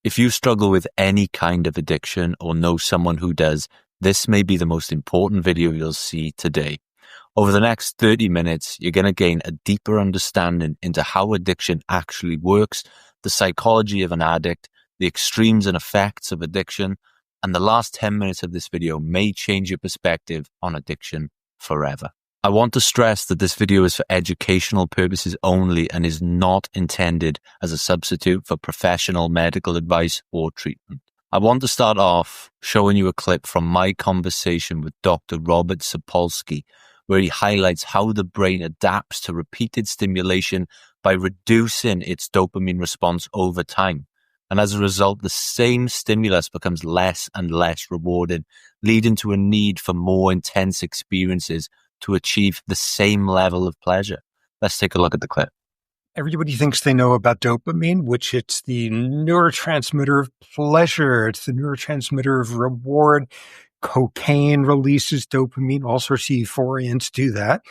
If you struggle with any kind of addiction or know someone who does, this may be the most important video you'll see today. Over the next 30 minutes, you're going to gain a deeper understanding into how addiction actually works, the psychology of an addict, the extremes and effects of addiction, and the last 10 minutes of this video may change your perspective on addiction forever. I want to stress that this video is for educational purposes only and is not intended as a substitute for professional medical advice or treatment. I want to start off showing you a clip from my conversation with Dr. Robert Sapolsky, where he highlights how the brain adapts to repeated stimulation by reducing its dopamine response over time. And as a result, the same stimulus becomes less and less rewarding, leading to a need for more intense experiences to achieve the same level of pleasure. Let's take a look at the clip. Everybody thinks they know about dopamine, which it's the neurotransmitter of pleasure. It's the neurotransmitter of reward. Cocaine releases dopamine. All sorts of euphoriants do that.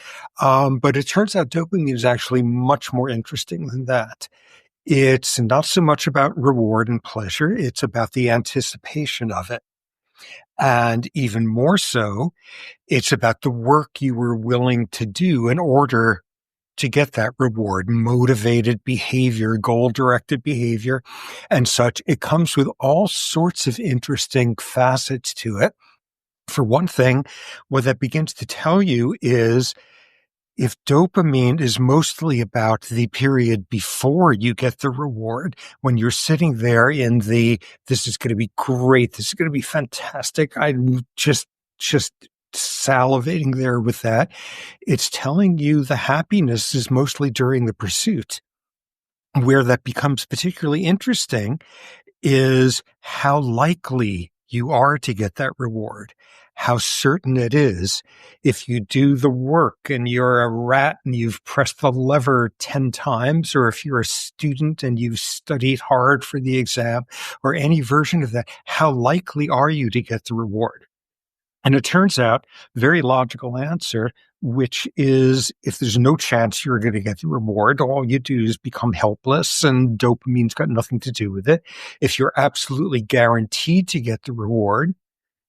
But it turns out dopamine is actually much more interesting than that. It's not so much about reward and pleasure. It's about the anticipation of it. And even more so, it's about the work you were willing to do in order to get that reward, motivated behavior, goal-directed behavior, and such. It comes with all sorts of interesting facets to it. For one thing, what that begins to tell you is if dopamine is mostly about the period before you get the reward, when you're sitting there in the, this is going to be great, this is going to be fantastic, I'm just salivating there with that, it's telling you the happiness is mostly during the pursuit. Where that becomes particularly interesting is how likely you are to get that reward, how certain it is. If you do the work and you're a rat and you've pressed the lever 10 times, or if you're a student and you've studied hard for the exam, or any version of that, how likely are you to get the reward? And it turns out, very logical answer, which is if there's no chance you're going to get the reward, all you do is become helpless and dopamine's got nothing to do with it. If you're absolutely guaranteed to get the reward,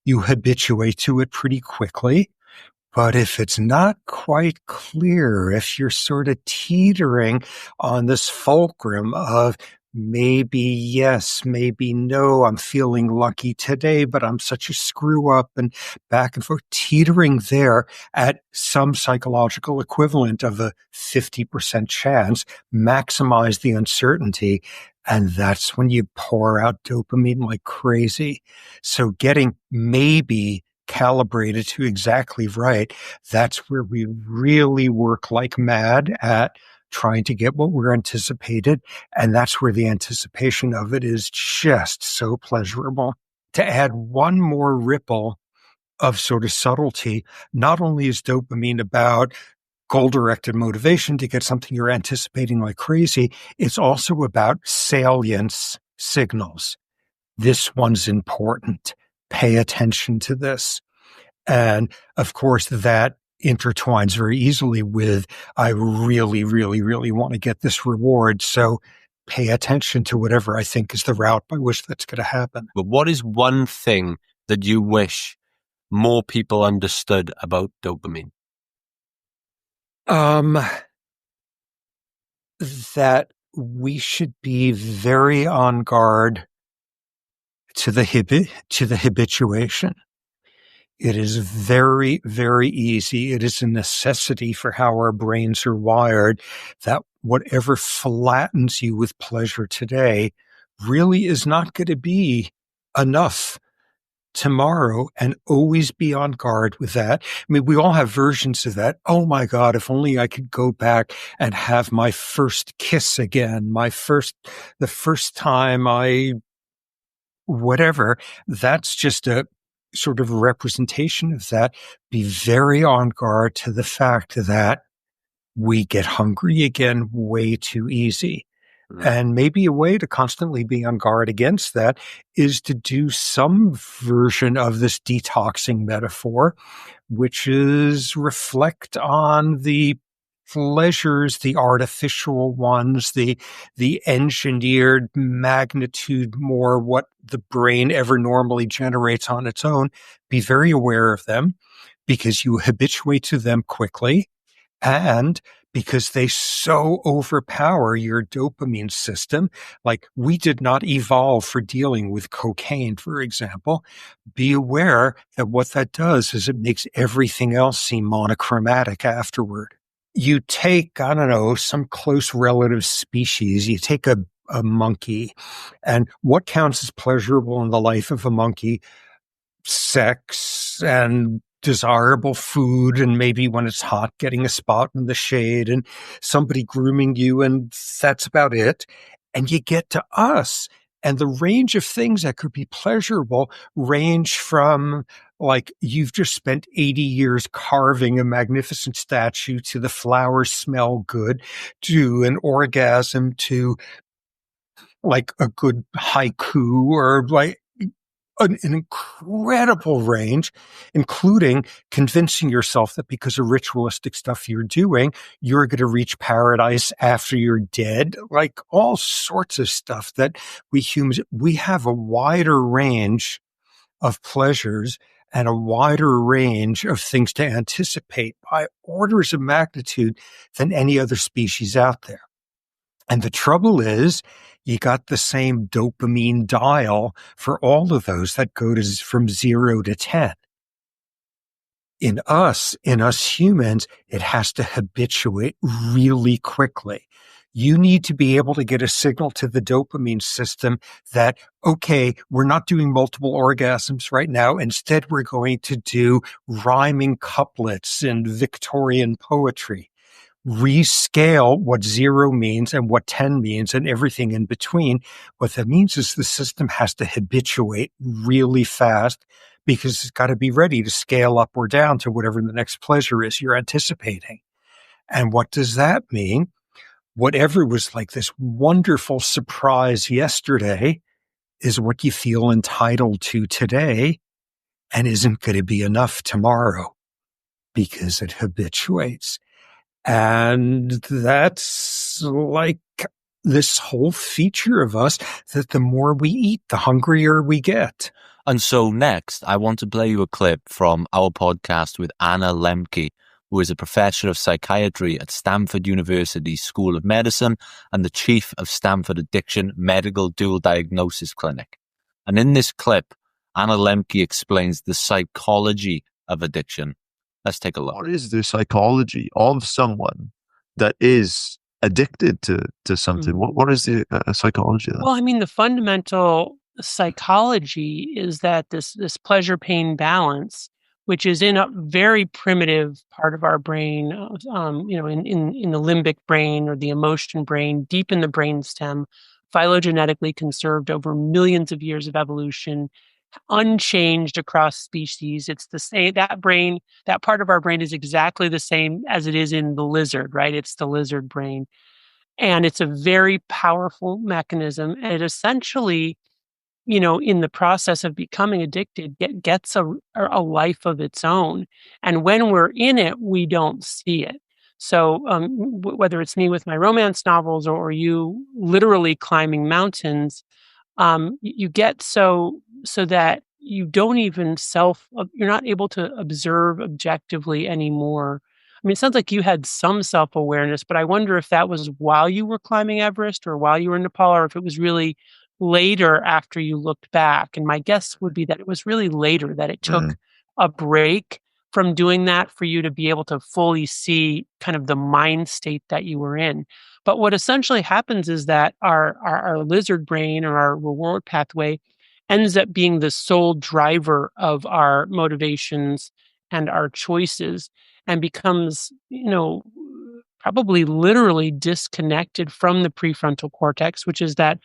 you habituate to it pretty quickly. But if it's not quite clear, if you're sort of teetering on this fulcrum of maybe yes, maybe no, I'm feeling lucky today, but I'm such a screw up, and back and forth, teetering there at some psychological equivalent of a 50% chance, maximize the uncertainty. And that's when you pour out dopamine like crazy. So getting maybe calibrated to exactly right, that's where we really work like mad at trying to get what we're anticipated. And that's where the anticipation of it is just so pleasurable. To add one more ripple of sort of subtlety, not only is dopamine about goal-directed motivation to get something you're anticipating like crazy, it's also about salience signals. This one's important. Pay attention to this. And of course, that intertwines very easily with, I really, really, really want to get this reward. So pay attention to whatever I think is the route by which that's going to happen. But what is one thing that you wish more people understood about dopamine? That we should be very on guard to the habituation. It is very, very easy. It is a necessity for how our brains are wired that whatever flattens you with pleasure today really is not going to be enough tomorrow, and always be on guard with that. I mean, we all have versions of that. Oh my God, if only I could go back and have my first kiss again, the first time whatever. That's just a sort of representation of that. Be very on guard to the fact that we get hungry again way too easy. And maybe a way to constantly be on guard against that is to do some version of this detoxing metaphor, which is reflect on the pleasures, the artificial ones, the engineered magnitude more what the brain ever normally generates on its own, be very aware of them because you habituate to them quickly and because they so overpower your dopamine system. Like, we did not evolve for dealing with cocaine, for example. Be aware that what that does is it makes everything else seem monochromatic afterward. You take, I don't know, some close relative species, you take a monkey, and what counts as pleasurable in the life of a monkey? Sex and desirable food, and maybe when it's hot, getting a spot in the shade and somebody grooming you, and that's about it. And you get to us, and the range of things that could be pleasurable range from, like, you've just spent 80 years carving a magnificent statue, to the flowers smell good, to an orgasm, to like a good haiku, or like an incredible range, including convincing yourself that because of ritualistic stuff you're doing, you're going to reach paradise after you're dead. Like, all sorts of stuff that we humans, we have a wider range of pleasures and a wider range of things to anticipate by orders of magnitude than any other species out there. And the trouble is, you got the same dopamine dial for all of those that go to from 0 to 10. In us humans, it has to habituate really quickly. You need to be able to get a signal to the dopamine system that, okay, we're not doing multiple orgasms right now. Instead, we're going to do rhyming couplets in Victorian poetry. Rescale what 0 means and what 10 means and everything in between. What that means is the system has to habituate really fast, because it's got to be ready to scale up or down to whatever the next pleasure is you're anticipating. And what does that mean? Whatever was like this wonderful surprise yesterday is what you feel entitled to today, and isn't going to be enough tomorrow, because it habituates. And that's like this whole feature of us, that the more we eat, the hungrier we get. And so next, I want to play you a clip from our podcast with Anna Lembke, who is a professor of psychiatry at Stanford University School of Medicine and the chief of Stanford Addiction Medical Dual Diagnosis Clinic. And in this clip, Anna Lembke explains the psychology of addiction. Let's take a look. What is the psychology of someone that is addicted to something? What is the psychology of that? Well, I mean, the fundamental psychology is that this pleasure pain balance, which is in a very primitive part of our brain, in the limbic brain or the emotion brain, deep in the brainstem, phylogenetically conserved over millions of years of evolution, unchanged across species. It's the same, that part of our brain is exactly the same as it is in the lizard, right? It's the lizard brain. And it's a very powerful mechanism. And it essentially, in the process of becoming addicted, gets a life of its own. And when we're in it, we don't see it. So whether it's me with my romance novels or you literally climbing mountains, you get so that you don't even you're not able to observe objectively anymore. I mean, it sounds like you had some self-awareness, but I wonder if that was while you were climbing Everest or while you were in Nepal, or if it was really later after you looked back. And my guess would be that it was really later, that it took a break from doing that for you to be able to fully see kind of the mind state that you were in. But what essentially happens is that our lizard brain, or our reward pathway, ends up being the sole driver of our motivations and our choices, and becomes, probably literally disconnected from the prefrontal cortex, which is that,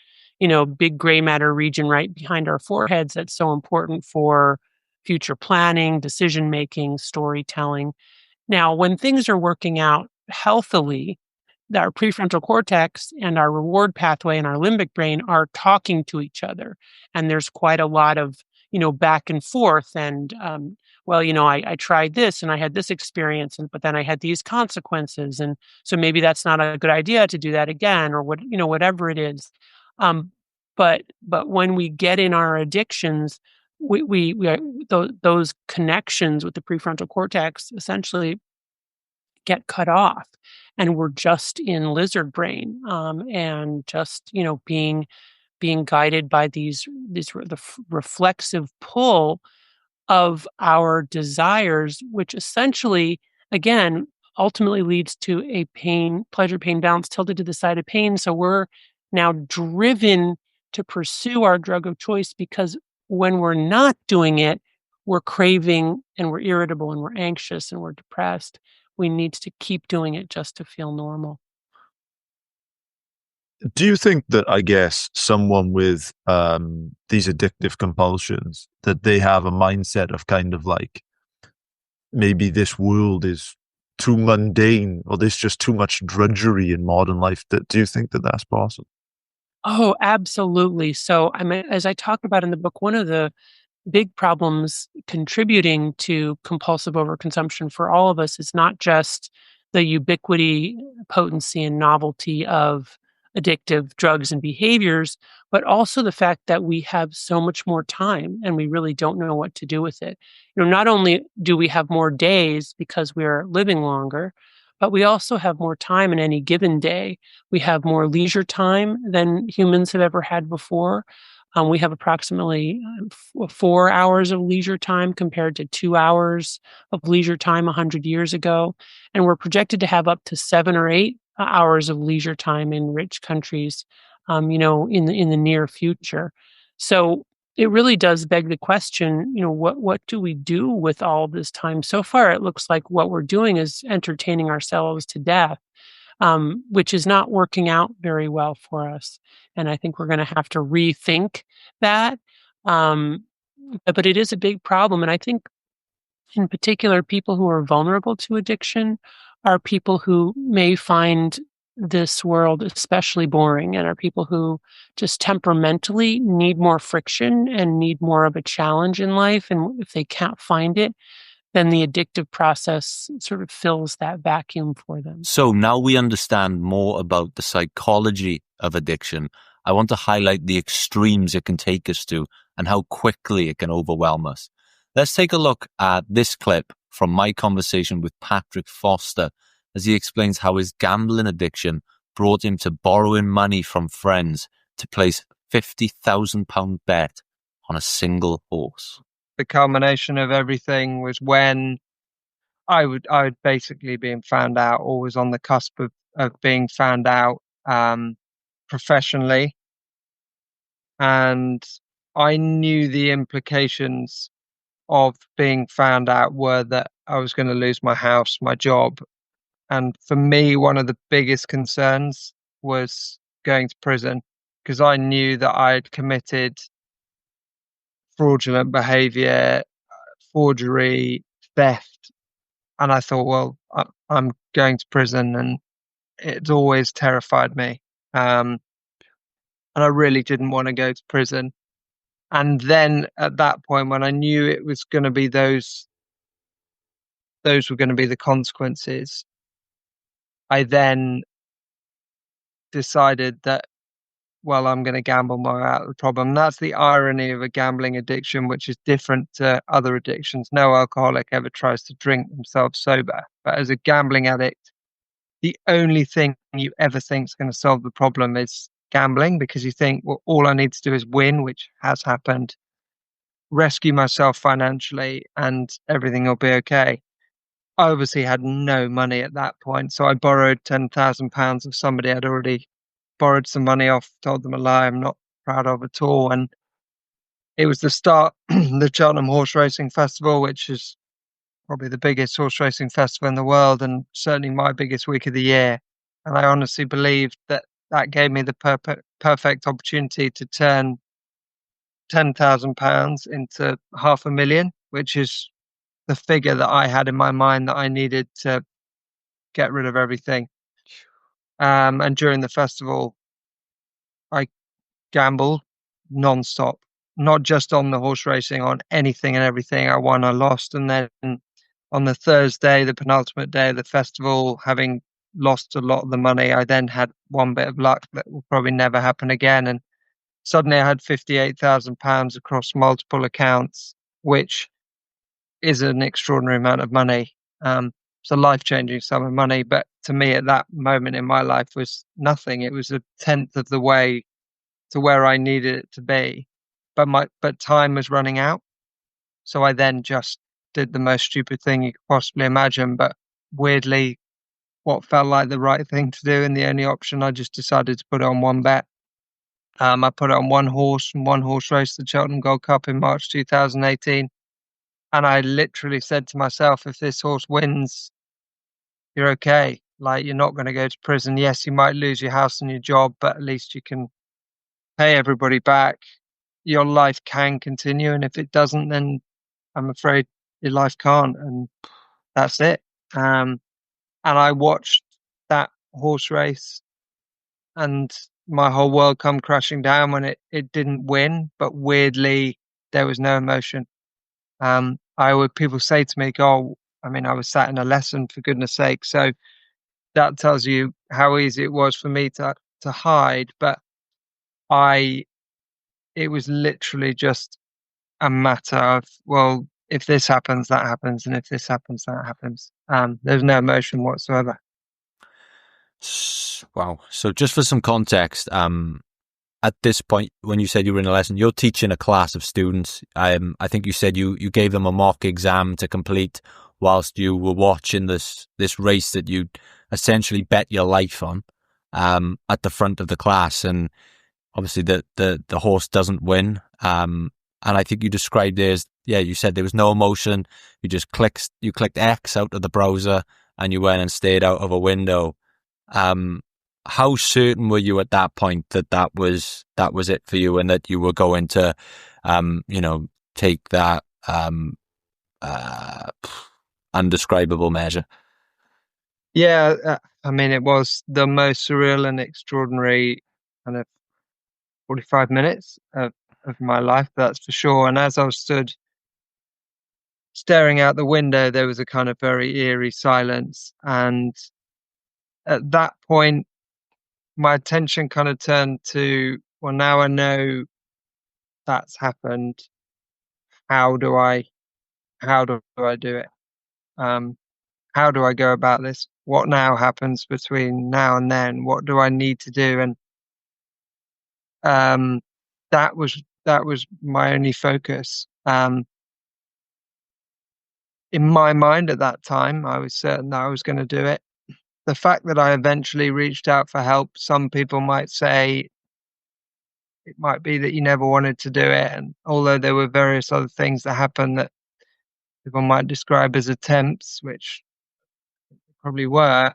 big gray matter region right behind our foreheads that's so important for future planning, decision-making, storytelling. Now, when things are working out healthily, our prefrontal cortex and our reward pathway and our limbic brain are talking to each other. And there's quite a lot of, back and forth. And well, I tried this and I had this experience, but then I had these consequences. And so maybe that's not a good idea to do that again, or whatever it is. But when we get in our addictions, those connections with the prefrontal cortex essentially get cut off, and we're just in lizard brain, and just being guided by the reflexive pull of our desires, which essentially, again, ultimately leads to a pleasure pain balance tilted to the side of pain. So we're now driven to pursue our drug of choice, because when we're not doing it, we're craving and we're irritable and we're anxious and we're depressed. We need to keep doing it just to feel normal. Do you think that, I guess, someone with these addictive compulsions, that they have a mindset of kind of like, maybe this world is too mundane, or there's just too much drudgery in modern life? Do you think that that's possible? Oh, absolutely. So, I mean, as I talk about in the book, one of the big problems contributing to compulsive overconsumption for all of us is not just the ubiquity, potency, and novelty of addictive drugs and behaviors, but also the fact that we have so much more time and we really don't know what to do with it. Not only do we have more days because we are living longer, but we also have more time in any given day. We have more leisure time than humans have ever had before. We have approximately 4 hours of leisure time compared to 2 hours of leisure time 100 years ago. And we're projected to have up to 7 or 8 hours of leisure time in rich countries, in the near future. So it really does beg the question, what do we do with all this time? So far, it looks like what we're doing is entertaining ourselves to death, which is not working out very well for us. And I think we're going to have to rethink that. But it is a big problem. And I think, in particular, people who are vulnerable to addiction are people who may find this world especially boring, and are people who just temperamentally need more friction and need more of a challenge in life. And if they can't find it, then the addictive process sort of fills that vacuum for them. So now we understand more about the psychology of addiction. I want to highlight the extremes it can take us to and how quickly it can overwhelm us. Let's take a look at this clip from my conversation with Patrick Foster as he explains how his gambling addiction brought him to borrowing money from friends to place a £50,000 bet on a single horse. The culmination of everything was when I would basically being found out, or was on the cusp of being found out professionally. And I knew the implications of being found out were that I was going to lose my house, my job. And for me, one of the biggest concerns was going to prison, because I knew that I had committed fraudulent behavior, forgery, theft. And I thought, well, I'm going to prison, and it's always terrified me. And I really didn't want to go to prison. And then at that point, when I knew it was going to be those were going to be the consequences, I then decided that, well, I'm going to gamble my way out of the problem. And that's the irony of a gambling addiction, which is different to other addictions. No alcoholic ever tries to drink themselves sober. But as a gambling addict, the only thing you ever think is going to solve the problem is gambling, because you think, well, all I need to do is win, which has happened, rescue myself financially, and everything will be okay. I obviously had no money at that point, so I borrowed £10,000 of somebody I'd already borrowed some money off, told them a lie I'm not proud of at all. And it was the start, the Cheltenham Horse Racing Festival, which is probably the biggest horse racing festival in the world, and certainly my biggest week of the year. And I honestly believed that that gave me the perfect opportunity to turn £10,000 into £500,000, which is the figure that I had in my mind that I needed to get rid of everything. And during the festival, I gambled non-stop. not just on the horse racing, on anything and everything. I won, I lost. And then on the Thursday, the penultimate day of the festival, having lost a lot of the money, I then had one bit of luck that will probably never happen again. And suddenly I had £58,000 across multiple accounts, which is an extraordinary amount of money. It's a life-changing sum of money, but to me at that moment in my life was nothing. It was a tenth of the way to where I needed it to be. But time was running out. So I then just did the most stupid thing you could possibly imagine, but weirdly what felt like the right thing to do and the only option, I just decided to put it on one bet. I put it on one horse race, the Cheltenham Gold Cup in March 2018. And I literally said to myself, if this horse wins, you're okay. Like, you're not going to go to prison. Yes, you might lose your house and your job, but at least you can pay everybody back. Your life can continue. And if it doesn't, then I'm afraid your life can't. And that's it. And I watched that horse race and my whole world come crashing down when it didn't win. But weirdly, there was no emotion. People say to me, "Oh, I mean, I was sat in a lesson, for goodness sake." So that tells you how easy it was for me to hide. But it was literally just a matter of, well, if this happens, that happens, and if this happens, that happens. There's no emotion whatsoever. Wow. So just for some context, at this point, when you said you were in a lesson, you're teaching a class of students. I think you said you gave them a mock exam to complete whilst you were watching this race that you essentially bet your life on, at the front of the class. And obviously the horse doesn't win. And I think you described it as, you said there was no emotion. You just clicked X out of the browser and you went and stayed out of a window. How certain were you at that point that was it for you and that you were going to, take that, undescribable measure? Yeah, I mean, it was the most surreal and extraordinary kind of 45 minutes of my life, that's for sure. And as I was stood staring out the window, there was a kind of very eerie silence. And at that point, my attention kind of turned to, well, now I know that's happened. How do I do it? How do I go about this? What now happens between now and then? What do I need to do? And that was my only focus. In my mind at that time, I was certain that I was going to do it. The fact that I eventually reached out for help, some people might say it might be that you never wanted to do it. And although there were various other things that happened that people might describe as attempts, which probably were,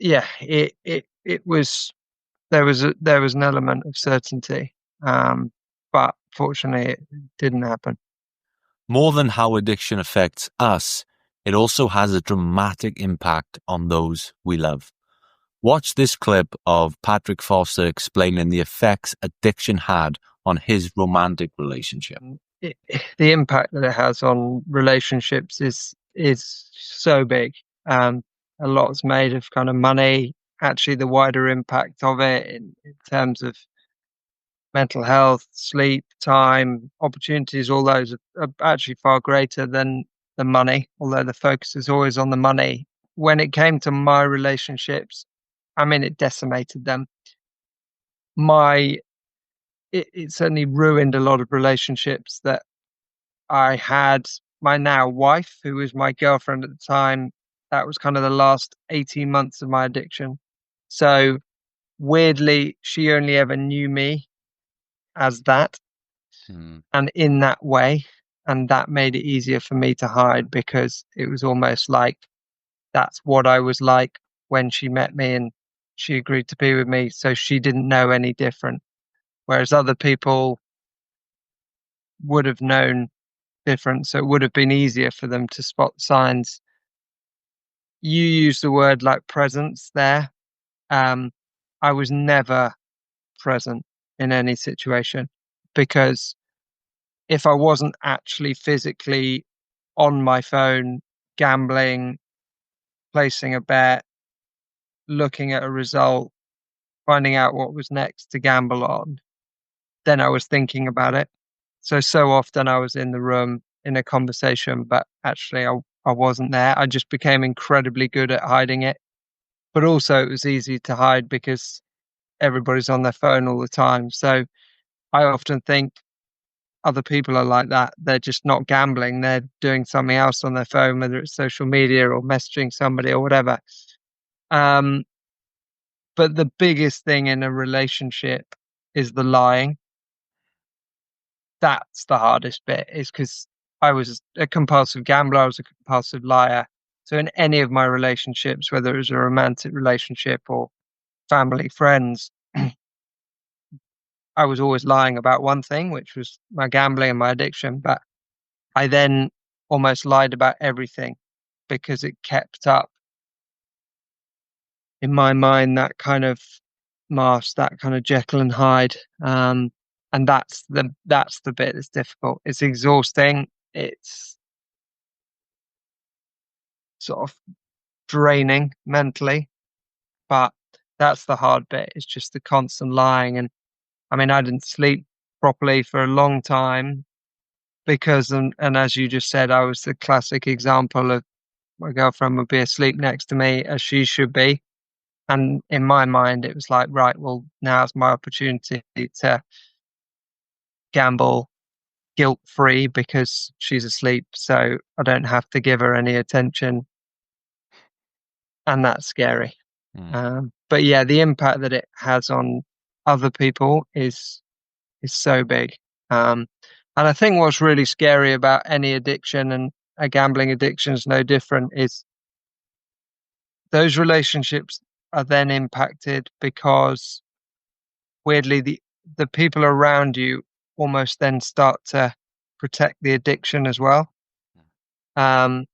it was, there was an element of certainty, but fortunately it didn't happen. More than how addiction affects us, it also has a dramatic impact on those we love. Watch this clip of Patrick Foster explaining the effects addiction had on his romantic relationship. The impact that it has on relationships is so big. A lot's made of kind of money. Actually, the wider impact of it in terms of mental health, sleep, time, opportunities, all those are actually far greater than the money, although the focus is always on the money. When it came to my relationships, I mean, it decimated them. It certainly ruined a lot of relationships that I had. My now wife, who was my girlfriend at the time, that was kind of the last 18 months of my addiction. So weirdly, she only ever knew me as that and in that way. And that made it easier for me to hide because it was almost like that's what I was like when she met me and she agreed to be with me. So she didn't know any different. Whereas other people would have known different. So it would have been easier for them to spot signs. You use the word like presence there. I was never present. in any situation, because if I wasn't actually physically on my phone, gambling, placing a bet, looking at a result, finding out what was next to gamble on, then I was thinking about it. So often I was in the room in a conversation, but actually I wasn't there. I just became incredibly good at hiding it. But also it was easy to hide because everybody's on their phone all the time. So I often think other people are like that. They're just not gambling. They're doing something else on their phone, whether it's social media or messaging somebody or whatever. But the biggest thing in a relationship is the lying. That's the hardest bit, is because I was a compulsive gambler. I was a compulsive liar. So in any of my relationships, whether it was a romantic relationship or family, friends, I was always lying about one thing, which was my gambling and my addiction. But I then almost lied about everything because it kept up in my mind, that kind of mask, that kind of Jekyll and Hyde. And that's the bit that's difficult. It's exhausting. It's sort of draining mentally, but that's the hard bit. It's just the constant lying. And I mean, I didn't sleep properly for a long time because, and as you just said, I was the classic example of my girlfriend would be asleep next to me as she should be. And in my mind, it was like, right, well, now's my opportunity to gamble guilt free because she's asleep. So I don't have to give her any attention. And that's scary. But yeah, the impact that it has on other people is so big. And I think what's really scary about any addiction, and a gambling addiction is no different, is those relationships are then impacted because weirdly the people around you almost then start to protect the addiction as well. My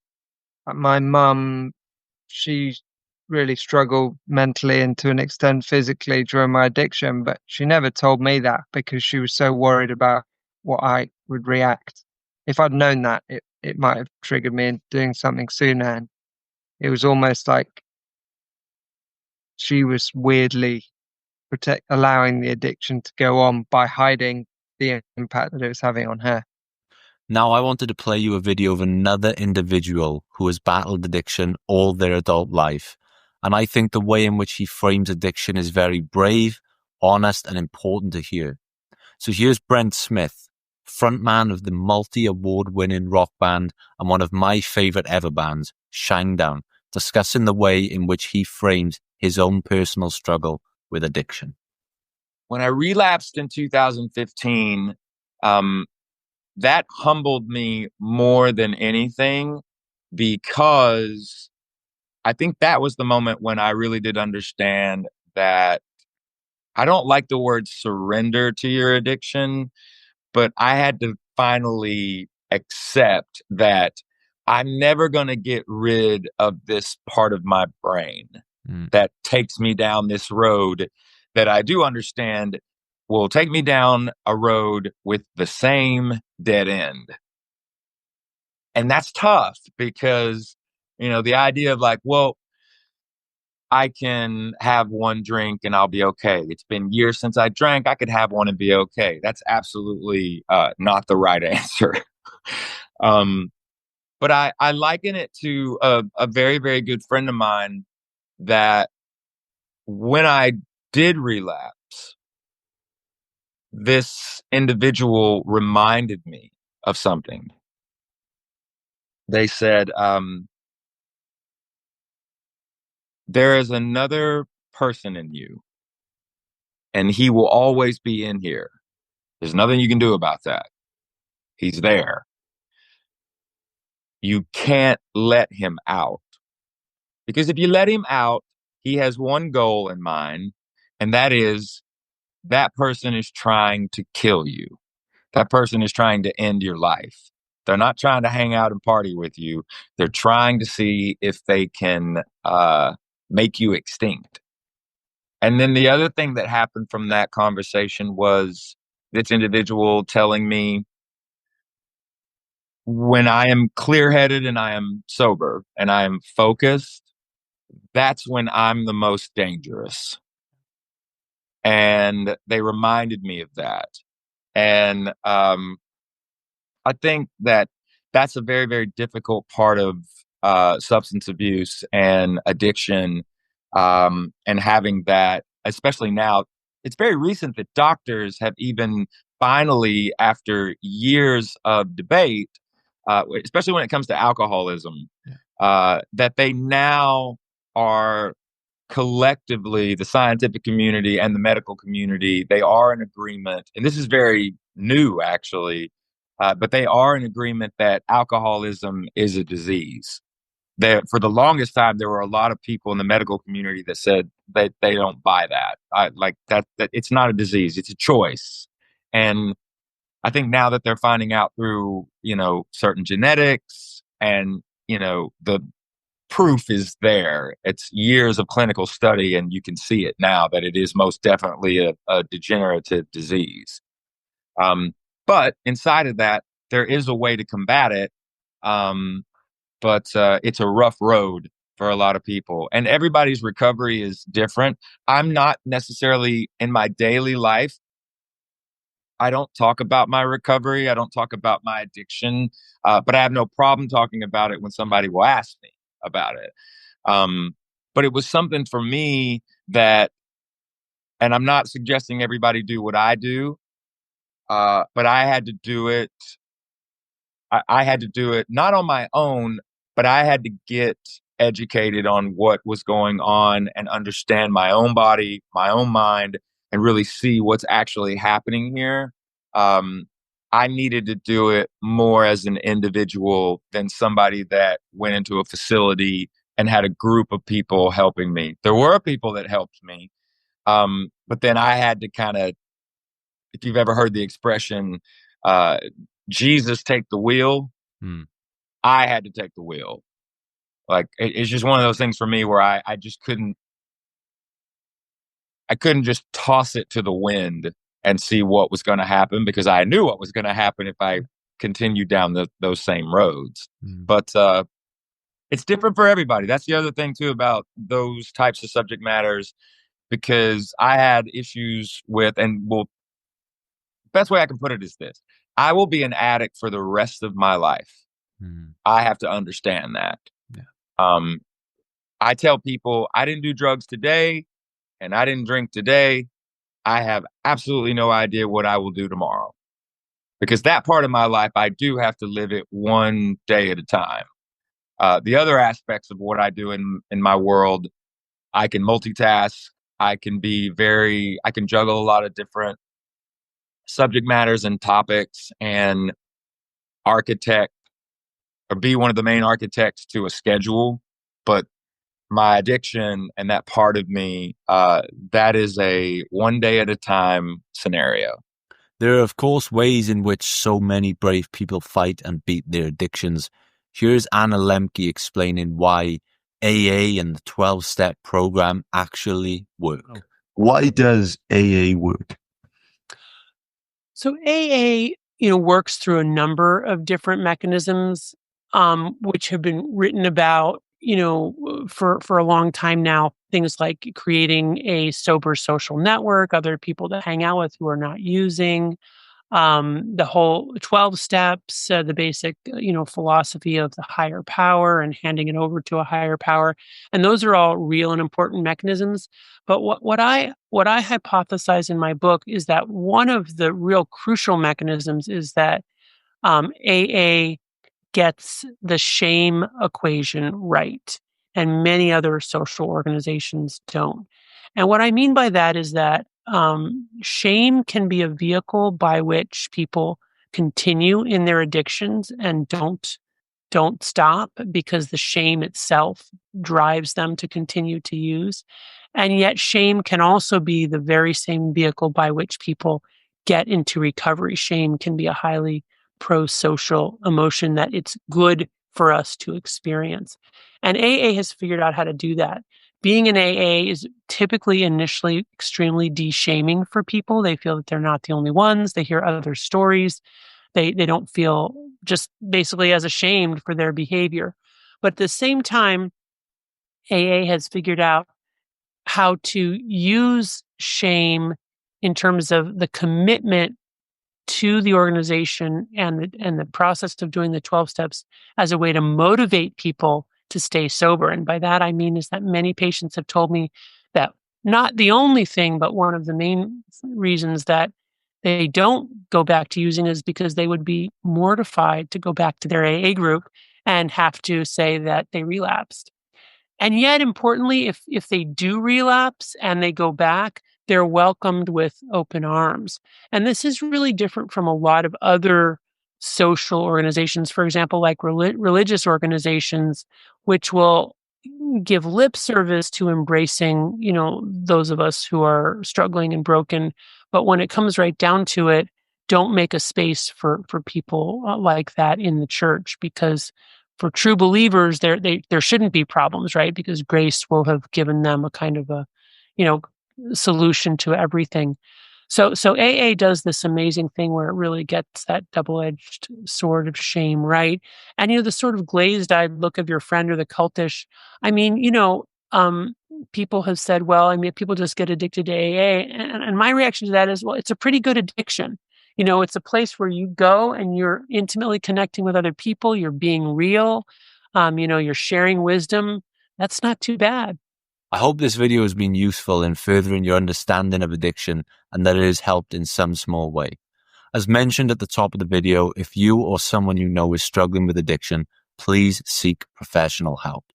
mum, she really struggled mentally and to an extent physically during my addiction, but she never told me that because she was so worried about what I would react. If I'd known that, it might have triggered me into doing something sooner. And it was almost like she was weirdly allowing the addiction to go on by hiding the impact that it was having on her. Now I wanted to play you a video of another individual who has battled addiction all their adult life. And I think the way in which he frames addiction is very brave, honest, and important to hear. So here's Brent Smith, frontman of the multi-award-winning rock band and one of my favorite ever bands, Shinedown, discussing the way in which he frames his own personal struggle with addiction. When I relapsed in 2015, that humbled me more than anything, because I think that was the moment when I really did understand that I don't like the word surrender to your addiction, but I had to finally accept that I'm never going to get rid of this part of my brain that takes me down this road that I do understand will take me down a road with the same dead end. And that's tough because, the idea of like, well, I can have one drink and I'll be okay. It's been years since I drank. I could have one and be okay. That's absolutely not the right answer. But I liken it to a very, very good friend of mine that when I did relapse, this individual reminded me of something. They said, there is another person in you, and he will always be in here. There's nothing you can do about that. He's there. You can't let him out. Because if you let him out, he has one goal in mind, and that is that person is trying to kill you. That person is trying to end your life. They're not trying to hang out and party with you. They're trying to see if they can make you extinct. And then the other thing that happened from that conversation was this individual telling me, when I am clear-headed and I am sober and I am focused, that's when I'm the most dangerous. And they reminded me of that. And I think that that's a very, very difficult part of substance abuse and addiction, and having that, especially now. It's very recent that doctors have even finally, after years of debate, especially when it comes to alcoholism, that they now are collectively, the scientific community and the medical community, they are in agreement, and this is very new actually, but they are in agreement that alcoholism is a disease. That for the longest time, there were a lot of people in the medical community that said that they don't buy that. That it's not a disease, it's a choice. And I think now that they're finding out through, certain genetics and, the proof is there. It's years of clinical study, and you can see it now that it is most definitely a degenerative disease. But inside of that, there is a way to combat it. But it's a rough road for a lot of people, and everybody's recovery is different. I'm not necessarily in my daily life. I don't talk about my recovery. I don't talk about my addiction, but I have no problem talking about it when somebody will ask me about it. But it was something for me that, and I'm not suggesting everybody do what I do, but I had to do it. I had to do it not on my own, but I had to get educated on what was going on and understand my own body, my own mind, and really see what's actually happening here. I needed to do it more as an individual than somebody that went into a facility and had a group of people helping me. There were people that helped me, but then I had to kind of, if you've ever heard the expression, Jesus take the wheel, I had to take the wheel. Like, it's just one of those things for me where I just couldn't just toss it to the wind and see what was going to happen, because I knew what was going to happen if I continued down those same roads. But it's different for everybody. That's the other thing too about those types of subject matters, because I had issues with, and best way I can put it is this: I will be an addict for the rest of my life. I have to understand that. I tell people I didn't do drugs today and I didn't drink today. I have absolutely no idea what I will do tomorrow, because that part of my life, I do have to live it one day at a time. The other aspects of what I do in my world, I can multitask. I can juggle a lot of different subject matters and topics, and architect, or be one of the main architects to a schedule. But my addiction and that part of me, that is a one day at a time scenario. There are, of course, ways in which so many brave people fight and beat their addictions. Here's Anna Lembke explaining why AA and the 12-step program actually work. Why does AA work? So AA, works through a number of different mechanisms, which have been written about, for a long time now. Things like creating a sober social network, other people to hang out with who are not using, the whole 12 steps, the basic, philosophy of the higher power and handing it over to a higher power. And those are all real and important mechanisms. But what I hypothesize in my book is that one of the real crucial mechanisms is that AA gets the shame equation right, and many other social organizations don't. And what I mean by that is that shame can be a vehicle by which people continue in their addictions and don't stop, because the shame itself drives them to continue to use. And yet shame can also be the very same vehicle by which people get into recovery. Shame can be a highly pro-social emotion that it's good for us to experience. And AA has figured out how to do that, being in AA is typically initially extremely de-shaming for people. They feel that they're not the only ones. They hear other stories. They don't feel just basically as ashamed for their behavior. But at the same time, AA has figured out how to use shame in terms of the commitment to the organization and the process of doing the 12 steps as a way to motivate people to stay sober. And by that, I mean is that many patients have told me that not the only thing, but one of the main reasons that they don't go back to using is because they would be mortified to go back to their AA group and have to say that they relapsed. And yet, importantly, if they do relapse and they go back, they're welcomed with open arms. And this is really different from a lot of other social organizations, for example, like religious organizations, which will give lip service to embracing, those of us who are struggling and broken. But when it comes right down to it, don't make a space for people like that in the church, because for true believers, there shouldn't be problems, right? Because grace will have given them a kind of a, solution to everything. So AA does this amazing thing where it really gets that double-edged sword of shame, right? And the sort of glazed-eyed look of your friend or the cultish. I mean, people have said, well, I mean, people just get addicted to AA, and my reaction to that is, well, it's a pretty good addiction. It's a place where you go and you're intimately connecting with other people. You're being real. You're sharing wisdom. That's not too bad. I hope this video has been useful in furthering your understanding of addiction and that it has helped in some small way. As mentioned at the top of the video, if you or someone you know is struggling with addiction, please seek professional help.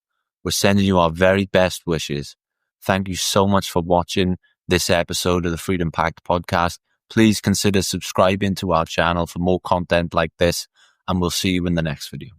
We're sending you our very best wishes. Thank you so much for watching this episode of the Freedom Pact podcast. Please consider subscribing to our channel for more content like this, and we'll see you in the next video.